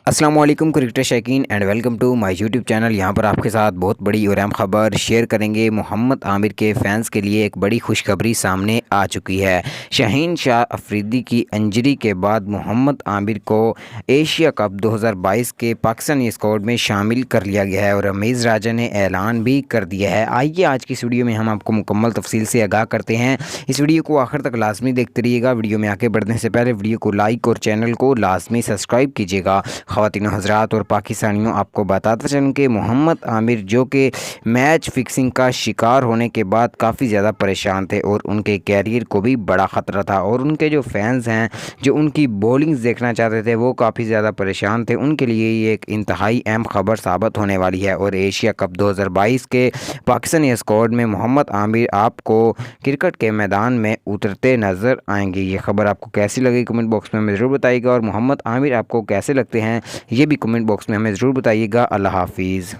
अस्सलाम वालेकुम क्रिकेट शौकीन and welcome to my YouTube channel. यहाँ पर आपके साथ बहुत बड़ी और अहम खबर शेयर करेंगे। मोहम्मद आमिर के फैंस के लिए एक बड़ी खुशखबरी सामने आ चुकी है। शाहीन शाह अफरीदी की इंजरी के बाद मोहम्मद आमिर को एशिया कप 2022 के पाकिस्तानी स्क्वाड में शामिल कर लिया गया है और रमीज़ राजा ने ऐलान भी कर दिया है। आइए आज की इस वीडियो में हम आपको मुकम्मल तफसील से आगाह करते हैं। इस वीडियो को आखिर तक लाजमी देखते रहिएगा। वीडियो में आगे बढ़ने से पहले वीडियो को लाइक और चैनल को लाजमी सब्सक्राइब कीजिएगा। ख़वातीन हज़रात और पाकिस्तानियों, आपको बताते चलूँ कि मोहम्मद आमिर जो कि मैच फिक्सिंग का शिकार होने के बाद काफ़ी ज़्यादा परेशान थे और उनके कैरियर को भी बड़ा ख़तरा था और उनके जो फैंस हैं जो उनकी बॉलिंग्स देखना चाहते थे वो काफ़ी ज़्यादा परेशान थे। उनके लिए ये एक इंतहाई अहम खबर साबित होने वाली है और एशिया कप 2022 के पाकिस्तानी स्क्वाड में मोहम्मद आमिर आपको क्रिकेट के मैदान में उतरते नज़र आएंगे। ये खबर आपको कैसी लगी कमेंट बॉक्स में हमें ज़रूर बताइएगा और मोहम्मद आमिर आपको कैसे लगते हैं ये भी कमेंट बॉक्स में हमें ज़रूर बताइएगा। अल्लाह हाफिज़।